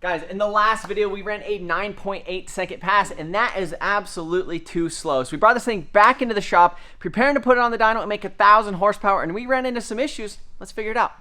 Guys, in the last video, we ran a 9.8 second pass, and that is absolutely too slow. So we brought this thing back into the shop, preparing to put it on the dyno and make 1,000 horsepower, and we ran into some issues. Let's figure it out.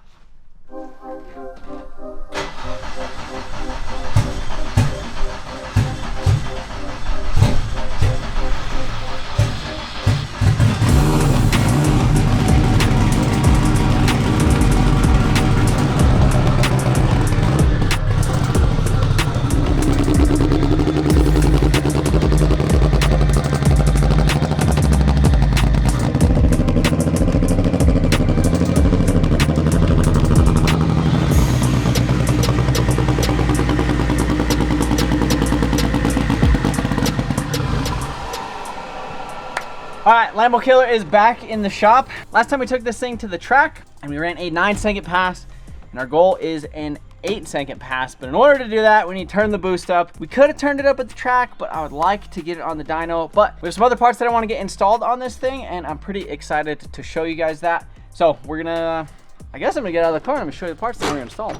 All right, Lambo Killer is back in the shop. Last time we took this thing to the track and we ran a 9-second pass, and our goal is an 8-second pass. But in order to do that, we need to turn the boost up. We could have turned it up at the track, but I would like to get it on the dyno. But we have some other parts that I want to get installed on this thing, and I'm pretty excited to show you guys that. So we're gonna, I guess I'm gonna get out of the car and I'm gonna show you the parts that we're gonna install.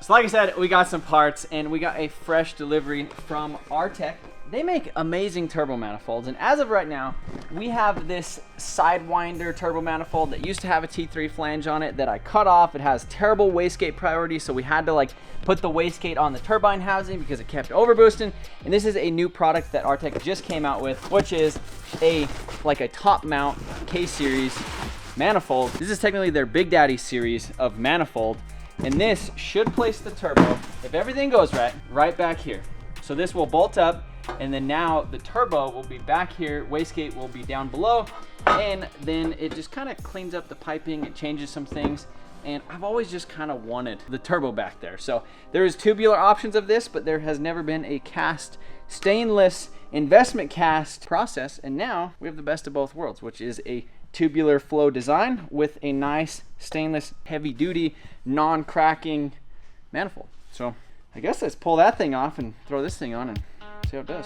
So like I said, we got some parts, and we got a fresh delivery from Artec. They make amazing turbo manifolds, and as of right now, we have this Sidewinder turbo manifold that used to have a T3 flange on it that I cut off. It has terrible wastegate priority, so we had to like put the wastegate on the turbine housing because it kept overboosting. And this is a new product that Artec just came out with, which is a top mount K-series manifold. This is technically their Big Daddy series of manifold, and this should place the turbo, if everything goes right back here. So this will bolt up, and then now the turbo will be back here, wastegate will be down below, and then it just kind of cleans up the piping, it changes some things, and I've always just kind of wanted the turbo back there. So there is tubular options of this, but there has never been a cast stainless investment cast process, and now we have the best of both worlds, which is a tubular flow design with a nice stainless heavy duty non-cracking manifold. So I guess let's pull that thing off and throw this thing on and see how it does.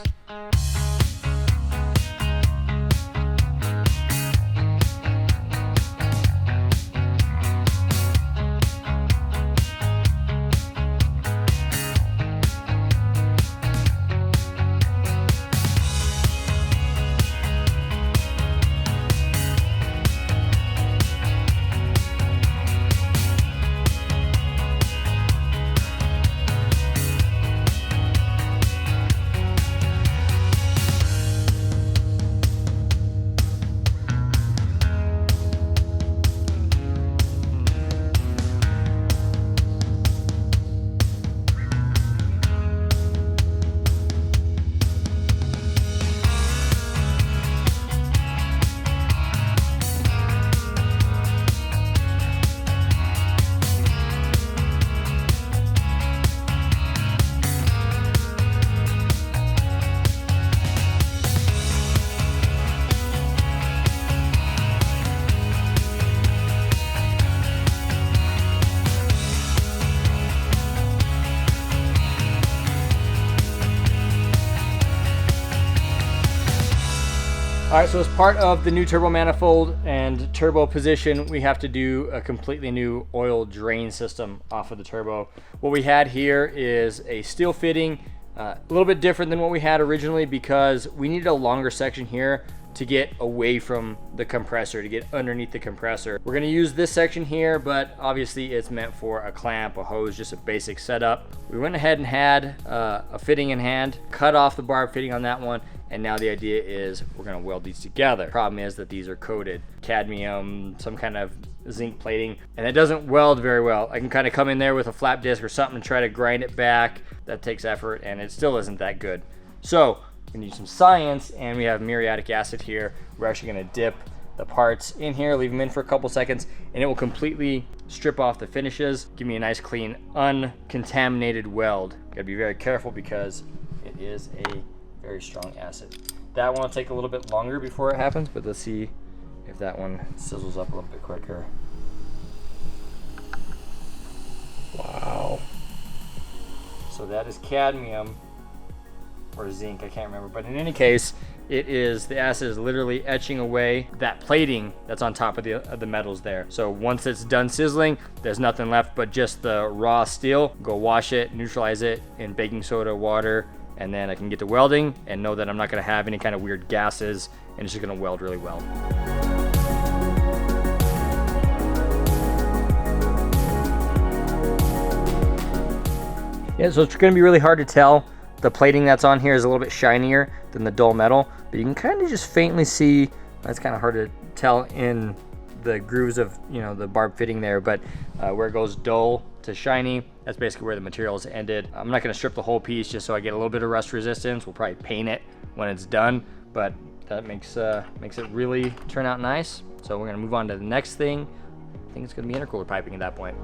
All right, so as part of the new turbo manifold and turbo position, we have to do a completely new oil drain system off of the turbo. What we had here is a steel fitting, a little bit different than what we had originally because we needed a longer section here to get away from the compressor, to get underneath the compressor. We're gonna use this section here, but obviously it's meant for a clamp, a hose, just a basic setup. We went ahead and had a fitting in hand, cut off the barb fitting on that one, and now the idea is we're gonna weld these together. Problem is that these are coated cadmium, some kind of zinc plating, and it doesn't weld very well. I can kind of come in there with a flap disc or something and try to grind it back. That takes effort, and it still isn't that good. So we need some science, and we have muriatic acid here. We're actually gonna dip the parts in here, leave them in for a couple seconds, and it will completely strip off the finishes, give me a nice clean, uncontaminated weld. Gotta be very careful because it is a very strong acid. That one will take a little bit longer before it happens, but let's see if that one sizzles up a little bit quicker. Wow. So that is cadmium or zinc, I can't remember, but in any case, the acid is literally etching away that plating that's on top of the metals there. So once it's done sizzling, there's nothing left but just the raw steel. Go wash it, neutralize it in baking soda, water, and then I can get to welding and know that I'm not gonna have any kind of weird gases, and it's just gonna weld really well. Yeah, so it's gonna be really hard to tell. The plating that's on here is a little bit shinier than the dull metal, but you can kind of just faintly see, that's kind of hard to tell in the grooves of, you know, the barb fitting there, but where it goes dull to shiny, that's basically where the material is ended. I'm not gonna strip the whole piece just so I get a little bit of rust resistance. We'll probably paint it when it's done, but that makes it really turn out nice. So we're gonna move on to the next thing. I think it's gonna be intercooler piping at that point.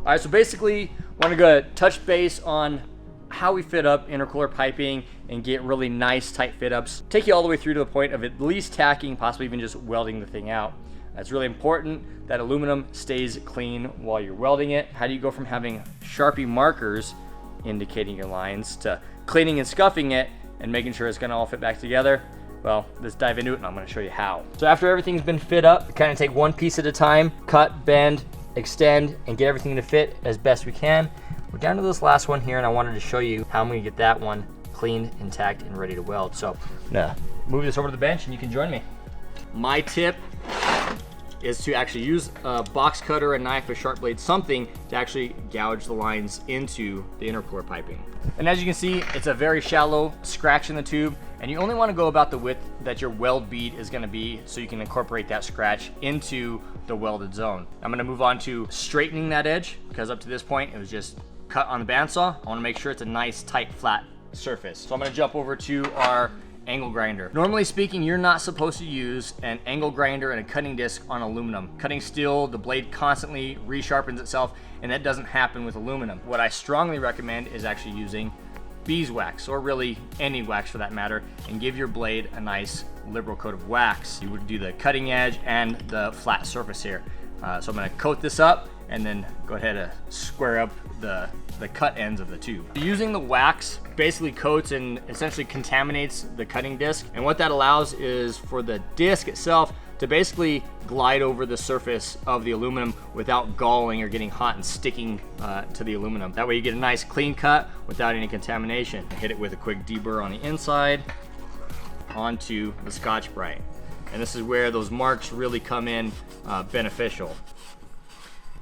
All right, so basically, I want to go touch base on how we fit up intercooler piping and get really nice tight fit ups. Take you all the way through to the point of at least tacking, possibly even just welding the thing out. It's really important that aluminum stays clean while you're welding it. How do you go from having Sharpie markers indicating your lines to cleaning and scuffing it and making sure it's gonna all fit back together? Well, let's dive into it and I'm gonna show you how. So after everything's been fit up, we kind of take one piece at a time, cut, bend, extend, and get everything to fit as best we can. We're down to this last one here, and I wanted to show you how I'm gonna get that one cleaned, intact, and ready to weld. So I'm gonna move this over to the bench and you can join me. My tip is to actually use a box cutter, a knife, a sharp blade, something to actually gouge the lines into the intercooler piping. And as you can see, it's a very shallow scratch in the tube, and you only want to go about the width that your weld bead is going to be so you can incorporate that scratch into the welded zone. I'm going to move on to straightening that edge, because up to this point it was just cut on the bandsaw. I want to make sure it's a nice, tight, flat surface. So I'm going to jump over to our angle grinder. Normally speaking, you're not supposed to use an angle grinder and a cutting disc on aluminum. Cutting steel, the blade constantly resharpens itself, and that doesn't happen with aluminum. What I strongly recommend is actually using beeswax, or really any wax for that matter, and give your blade a nice liberal coat of wax. You would do the cutting edge and the flat surface here. So I'm going to coat this up and then go ahead and square up the cut ends of the tube. Using the wax basically coats and essentially contaminates the cutting disc, and what that allows is for the disc itself to basically glide over the surface of the aluminum without galling or getting hot and sticking to the aluminum. That way you get a nice clean cut without any contamination. Hit it with a quick deburr on the inside onto the Scotch-Brite. And this is where those marks really come in beneficial.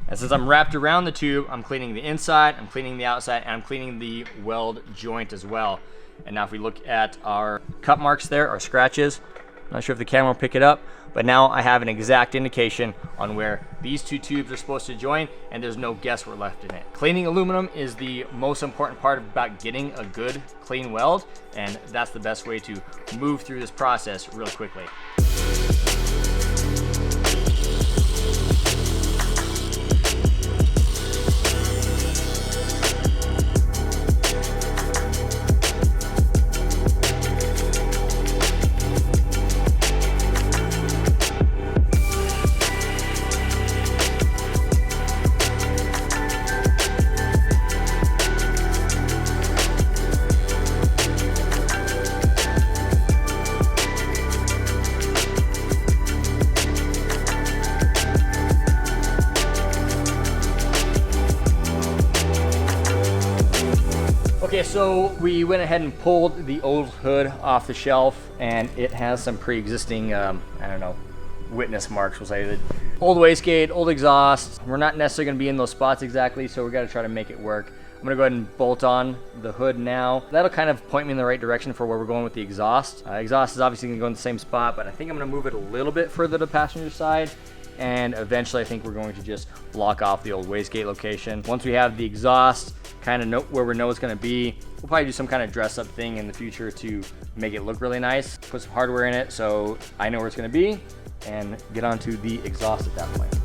And since I'm wrapped around the tube, I'm cleaning the inside, I'm cleaning the outside, and I'm cleaning the weld joint as well. And now if we look at our cut marks there, our scratches, I'm not sure if the camera will pick it up, but now I have an exact indication on where these two tubes are supposed to join, and there's no guesswork left in it. Cleaning aluminum is the most important part about getting a good clean weld, and that's the best way to move through this process real quickly. so we went ahead and pulled the old hood off the shelf, and it has some pre-existing, I don't know, witness marks, we'll say. That old wastegate, old exhaust. We're not necessarily going to be in those spots exactly, so we got to try to make it work. I'm going to go ahead and bolt on the hood now. That'll kind of point me in the right direction for where we're going with the exhaust. Exhaust is obviously going to go in the same spot, but I think I'm going to move it a little bit further to the passenger side. And eventually I think we're going to just block off the old wastegate location. Once we have the exhaust kind of know where we know it's going to be, we'll probably do some kind of dress up thing in the future to make it look really nice. Put some hardware in it so I know where it's going to be, and get onto the exhaust at that point.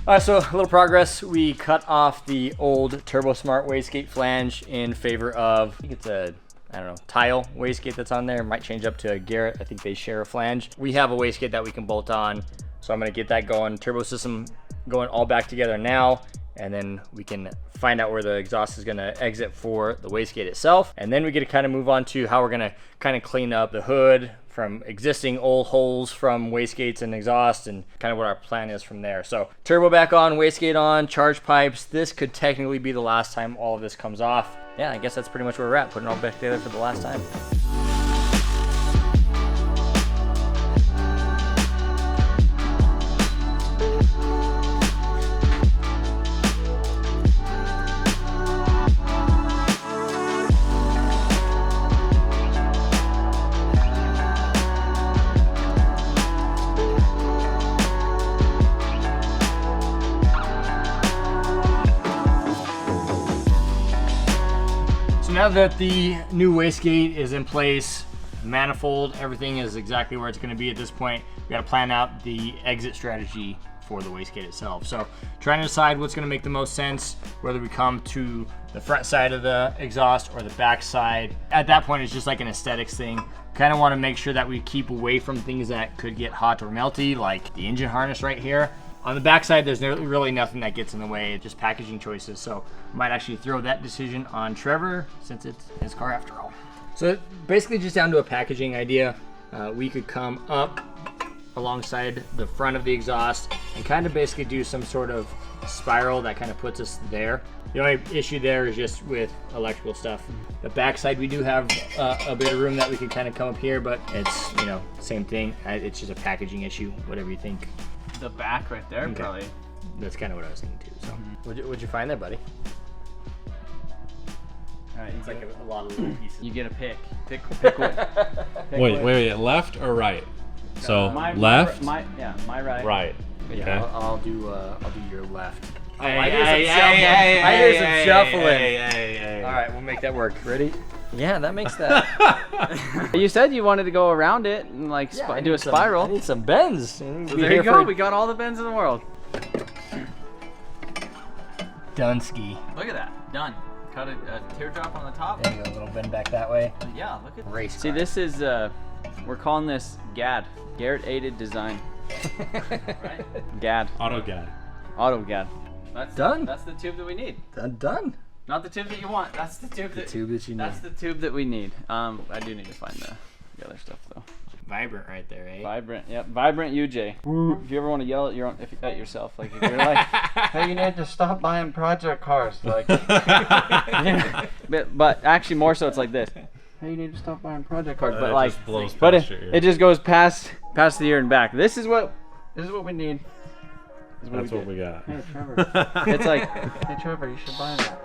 All right, so a little progress. We cut off the old Turbo Smart wastegate flange in favor of, I think it's a, I don't know, tile wastegate that's on there. Might change up to a Garrett. I think they share a flange. We have a wastegate that we can bolt on, so I'm gonna get that going. Turbo system going all back together now, and then we can find out where the exhaust is gonna exit for the wastegate itself. And then we get to kind of move on to how we're gonna kind of clean up the hood from existing old holes from wastegates and exhaust, and kind of what our plan is from there. So turbo back on, wastegate on, charge pipes. This could technically be the last time all of this comes off. Yeah, I guess that's pretty much where we're at, putting it all back together for the last time. Now that the new wastegate is in place, manifold, everything is exactly where it's going to be at this point, we got to plan out the exit strategy for the wastegate itself. So trying to decide what's going to make the most sense, whether we come to the front side of the exhaust or the back side. At that point, it's just like an aesthetics thing. Kind of want to make sure that we keep away from things that could get hot or melty, like the engine harness right here. On the backside, there's really nothing that gets in the way, just packaging choices. So I might actually throw that decision on Trevor, since it's his car after all. So basically just down to a packaging idea. We could come up alongside the front of the exhaust and kind of basically do some sort of spiral that kind of puts us there. The only issue there is just with electrical stuff. The backside, we do have a bit of room that we can kind of come up here, but it's, you know, same thing. It's just a packaging issue, whatever you think. The back right there, okay. Probably. That's kind of what I was thinking too. So, what'd you find there, buddy? All right, it's like a lot of little pieces. You get a pick. Pick one. Wait, left or right? So left. My right. Right. Yeah, okay. I'll do your left. I hear some shuffling. All right, we'll make that work. Ready? Yeah, that makes that. You said you wanted to go around it and like do a spiral. I need some bends. So there you go. We got all the bends in the world. Dunsky. Look at that. Done. Cut a teardrop on the top. There you go. A little bend back that way. Yeah. Look at race. See, this is we're calling this GAD. Garrett aided design. Right? GAD. AutoGAD. That's done. That's the tube that we need. Done. Not the tube that you want. That's the tube that you need. That's the tube that we need. I do need to find the other stuff though. Vibrant right there, eh? Vibrant, yep. Vibrant UJ. If you ever want to yell at at yourself, like if you're like, hey, you need to stop buying project cars, like. But actually, more so, it's like this. Hey, you need to stop buying project cars, but like, it just goes past the ear and back. This is what we need. That's what we got. Hey, Trevor. It's like, hey, Trevor, you should buy that.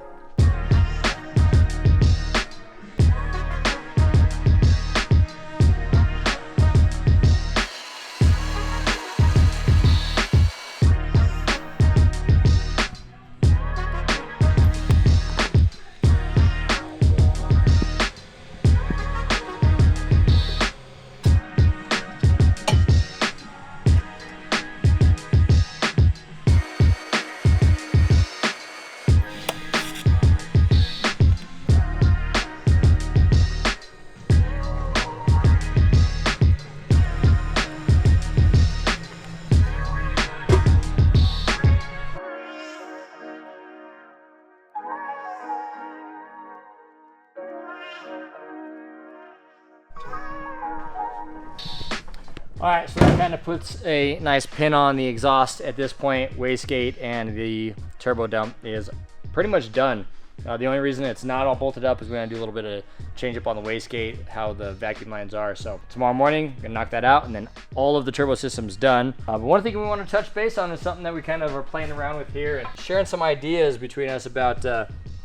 All right, so that kind of puts a nice pin on the exhaust at this point. Wastegate and the turbo dump is pretty much done. The only reason it's not all bolted up is we're gonna do a little bit of change up on the wastegate, how the vacuum lines are. So tomorrow morning, we're gonna knock that out, and then all of the turbo system's done. But one thing we want to touch base on is something that we kind of are playing around with here and sharing some ideas between us about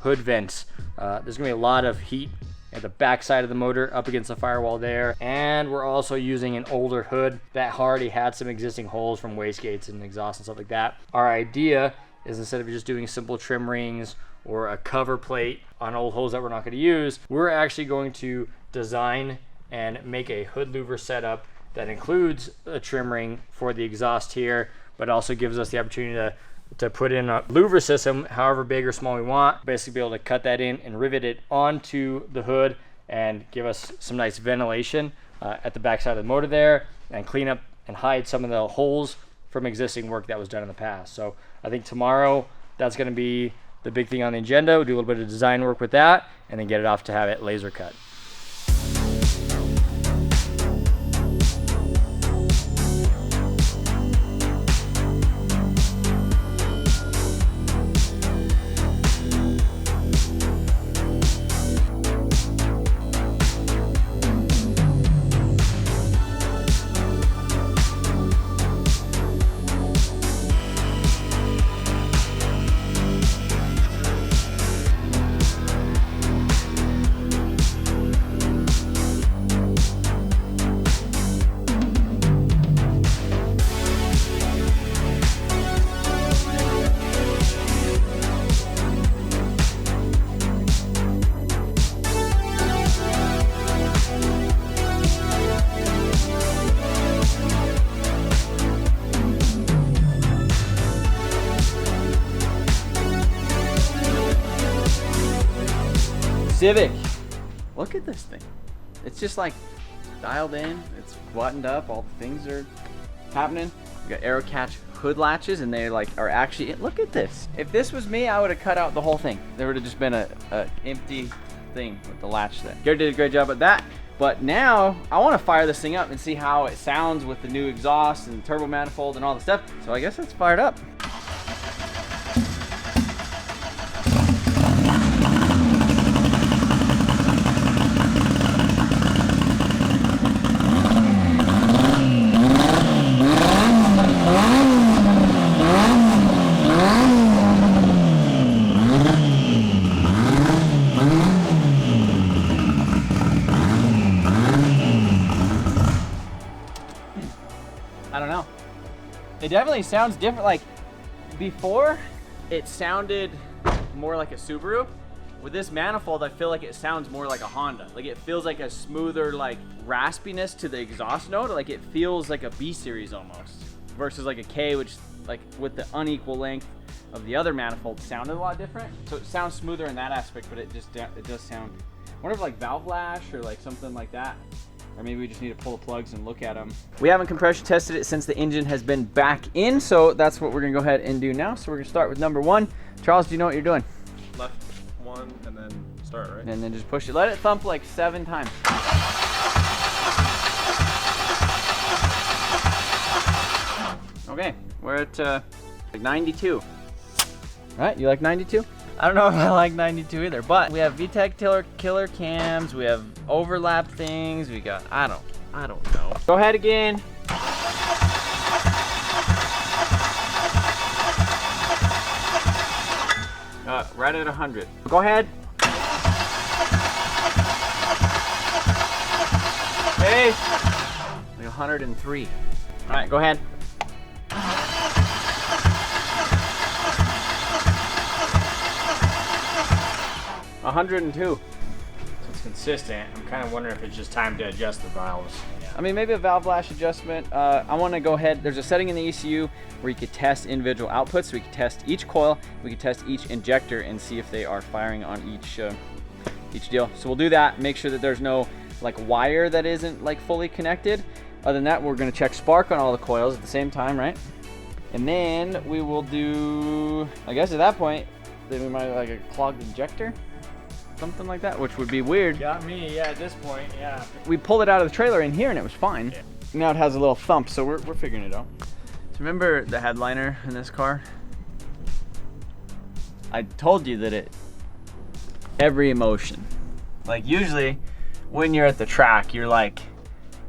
hood vents. There's gonna be a lot of heat at the back side of the motor up against the firewall there, and we're also using an older hood that already had some existing holes from wastegates and exhaust and stuff like that. Our idea is, instead of just doing simple trim rings or a cover plate on old holes that we're not going to use, we're actually going to design and make a hood louver setup that includes a trim ring for the exhaust here, but also gives us the opportunity to put in a louver system, however big or small we want. Basically be able to cut that in and rivet it onto the hood and give us some nice ventilation at the back side of the motor there, and clean up and hide some of the holes from existing work that was done in the past. So I think tomorrow that's going to be the big thing on the agenda. We'll do a little bit of design work with that and then get it off to have it laser cut. Civic. Look at this thing. It's just like dialed in. It's buttoned up. All the things are happening. We got arrow catch hood latches, and they like are actually. Look at this. If this was me, I would have cut out the whole thing. There would have just been a empty thing with the latch there. Gary did a great job at that. But now I want to fire this thing up and see how it sounds with the new exhaust and turbo manifold and all the stuff. So I guess it's fired up. I don't know. It definitely sounds different. Like before, it sounded more like a Subaru. With this manifold, I feel like it sounds more like a Honda. Like it feels like a smoother, like raspiness to the exhaust note. Like it feels like a B series almost, versus like a K, which like with the unequal length of the other manifold sounded a lot different. So it sounds smoother in that aspect, but it does sound. I wonder if like valve lash or like something like that. Or maybe we just need to pull the plugs and look at them. We haven't compression tested it since the engine has been back in, so that's what we're gonna go ahead and do now. So we're gonna start with number one. Charles, do you know what you're doing? Left one and then start, right? And then just push it. Let it thump like 7 times. Okay, we're at like 92. All right, you like 92? I don't know if I like 92 either, but we have VTEC killer cams, we have overlap things, we got, I don't know. Go ahead again. Right at 100. Go ahead. Okay. Like 103. All right, go ahead. 102. So it's consistent. I'm kind of wondering if it's just time to adjust the valves. Yeah. I mean, maybe a valve lash adjustment. I want to go ahead. There's a setting in the ECU where you could test individual outputs. So we could test each coil, we could test each injector, and see if they are firing on each deal. So we'll do that. Make sure that there's no like wire that isn't like fully connected. Other than that, we're going to check spark on all the coils at the same time, right? And then we will do, I guess at that point, then we might like a clogged injector. Something like that, which would be weird. Got me, yeah, at this point, yeah. We pulled it out of the trailer in here and it was fine. Yeah. now it has a little thump, so we're figuring it out. So remember the headliner in this car? I told you that every emotion. Like usually when you're at the track, you're like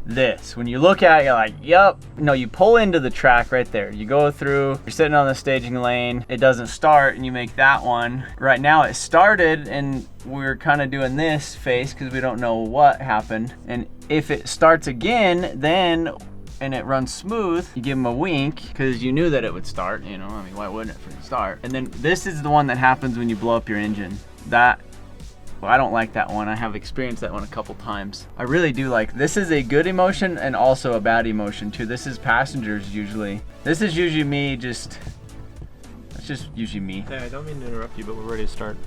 this. When you look at it, you're like, yep. No, you pull into the track right there. You go through, you're sitting on the staging lane, it doesn't start, and you make that one. Right now it started, and we're kind of doing this face because we don't know what happened. And if it starts again, then, and it runs smooth, you give them a wink because you knew that it would start, you know, I mean, why wouldn't it freaking start? And then this is the one that happens when you blow up your engine. Well, I don't like that one. I have experienced that one a couple times. I really do like, this is a good emotion and also a bad emotion too. This is passengers usually. This is usually me that's just usually me. Hey, I don't mean to interrupt you, but we're ready to start.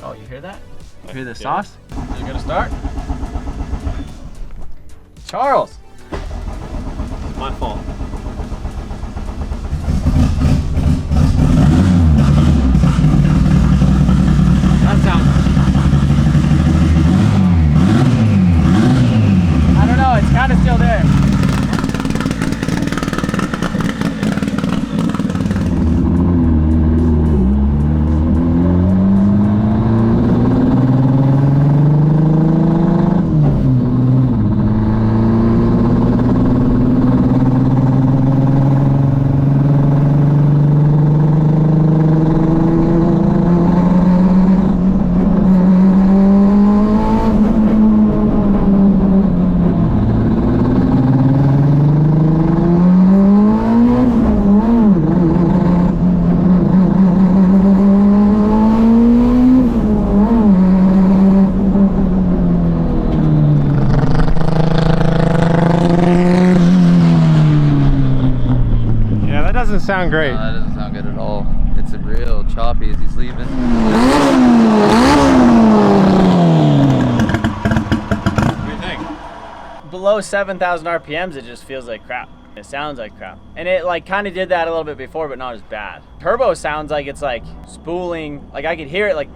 Oh, you hear that? You hear the sauce? Are you gonna start? Charles! It's my fault. I don't know, it's kind of still there. Sound great. No, that doesn't sound good at all. It's real choppy as he's leaving. What do you think? Below 7,000 RPMs, it just feels like crap. It sounds like crap. And it like kind of did that a little bit before, but not as bad. Turbo sounds like it's like spooling, like I could hear it like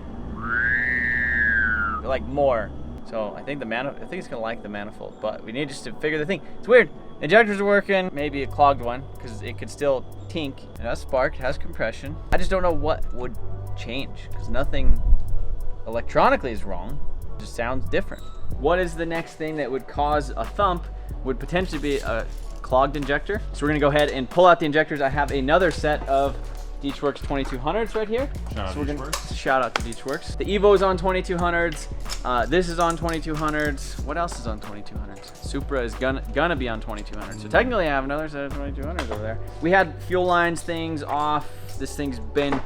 more. So I think it's gonna like the manifold, but we need just to figure the thing. It's weird. Injectors are working, maybe a clogged one, because it could still tink. It has spark, it has compression. I just don't know what would change, because nothing electronically is wrong. It just sounds different. What is the next thing that would cause a thump? Would potentially be a clogged injector. So we're gonna go ahead and pull out the injectors. I have another set of Deechworks 2200s right here. Shout out to Deechworks. The Evo is on 2200s. This is on 2200s. What else is on 2200s? Supra is gonna be on 2200s. So technically I have another set of 2200s over there. We had fuel lines things off. This thing's been,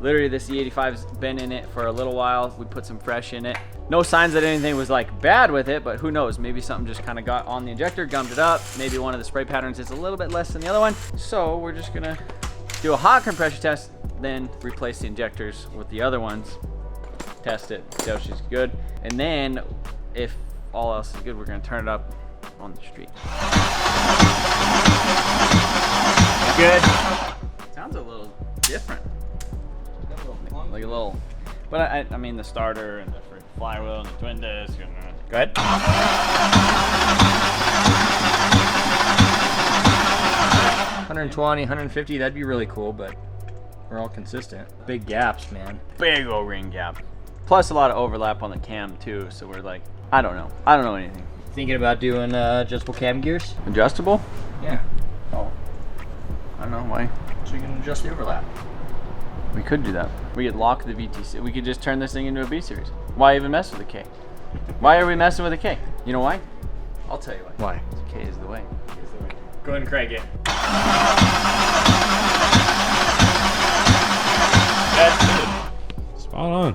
literally this E85's been in it for a little while. We put some fresh in it. No signs that anything was like bad with it, but who knows? Maybe something just kind of got on the injector, gummed it up. Maybe one of the spray patterns is a little bit less than the other one. So we're just gonna do a hot compression test, then replace the injectors with the other ones, test it, see how she's good, and then if all else is good, we're gonna turn it up on the street. Good. Sounds a little different. Like a little, but I mean the starter and the flywheel and the twin disc and go ahead. 120, 150, that'd be really cool, but we're all consistent. Big gaps, man. Big O-ring gap. Plus a lot of overlap on the cam too, so we're like, I don't know anything. Thinking about doing adjustable cam gears? Adjustable? Yeah. Oh. I don't know why. So you can adjust the overlap. We could do that. We could lock the VTC. We could just turn this thing into a B series. Why even mess with a K? Why are we messing with a K? You know why? I'll tell you why. Why? K is the way. Go ahead and crank it. Spot on.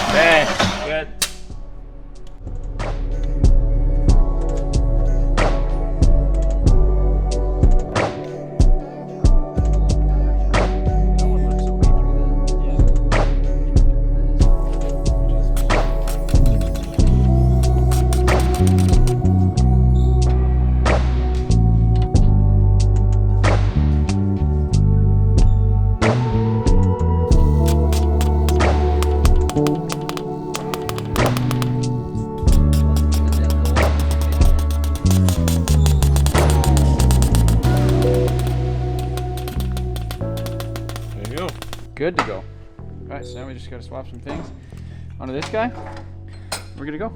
Okay, good. good to go. All right, so now we just gotta swap some things onto this guy. We're good to go.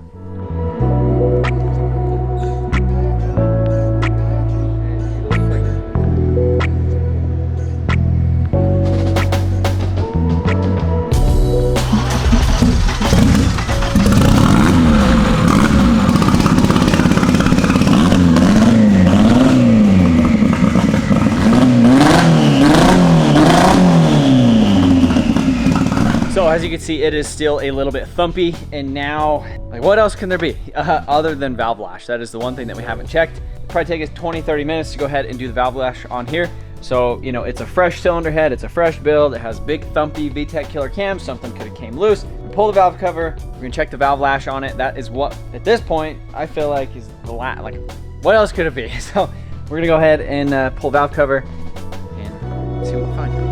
So as you can see, it is still a little bit thumpy, and now, like, what else can there be other than valve lash? That is the one thing that we haven't checked. It'll probably take us 20-30 minutes to go ahead and do the valve lash on here. So, you know, it's a fresh cylinder head, it's a fresh build, it has big thumpy VTEC killer cams, something could have came loose. We pull the valve cover, we're gonna check the valve lash on it. That is what, at this point, I feel like is the like, what else could it be? So we're gonna go ahead and pull valve cover and see what we find.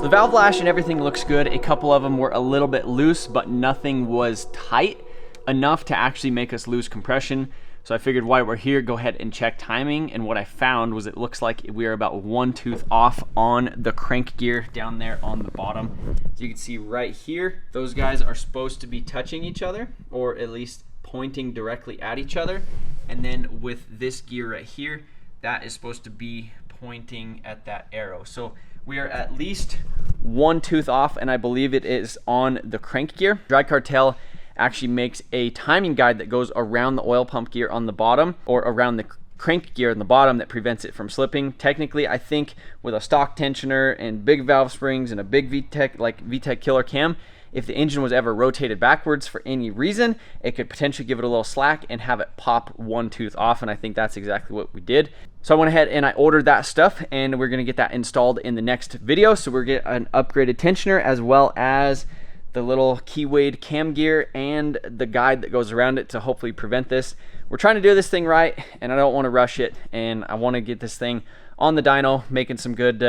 The valve lash and everything looks good. A couple of them were a little bit loose, but nothing was tight enough to actually make us lose compression. So I figured while we're here, go ahead and check timing. And what I found was it looks like we are about 1 tooth off on the crank gear down there on the bottom. So you can see right here, those guys are supposed to be touching each other, or at least pointing directly at each other. And then with this gear right here, that is supposed to be pointing at that arrow. So we are at least 1 tooth off, and I believe it is on the crank gear. Dry Cartel actually makes a timing guide that goes around the oil pump gear on the bottom, or around the crank gear on the bottom, that prevents it from slipping. Technically, I think with a stock tensioner and big valve springs and a big VTEC, like VTEC killer cam, if the engine was ever rotated backwards for any reason, it could potentially give it a little slack and have it pop 1 tooth off, and I think that's exactly what we did. So I went ahead and I ordered that stuff, and we're gonna get that installed in the next video. So we're gonna get an upgraded tensioner, as well as the little keywayed cam gear and the guide that goes around it to hopefully prevent this. We're trying to do this thing right, and I don't want to rush it, and I want to get this thing on the dyno, making some good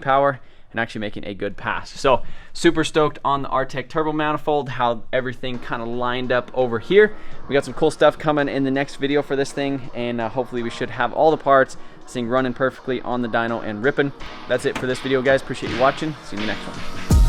power, and actually making a good pass. So super stoked on the RTEC turbo manifold, how everything kind of lined up over here. We got some cool stuff coming in the next video for this thing, and hopefully we should have all the parts, this thing running perfectly on the dyno and ripping. That's it for this video, guys. Appreciate you watching. See you in the next one.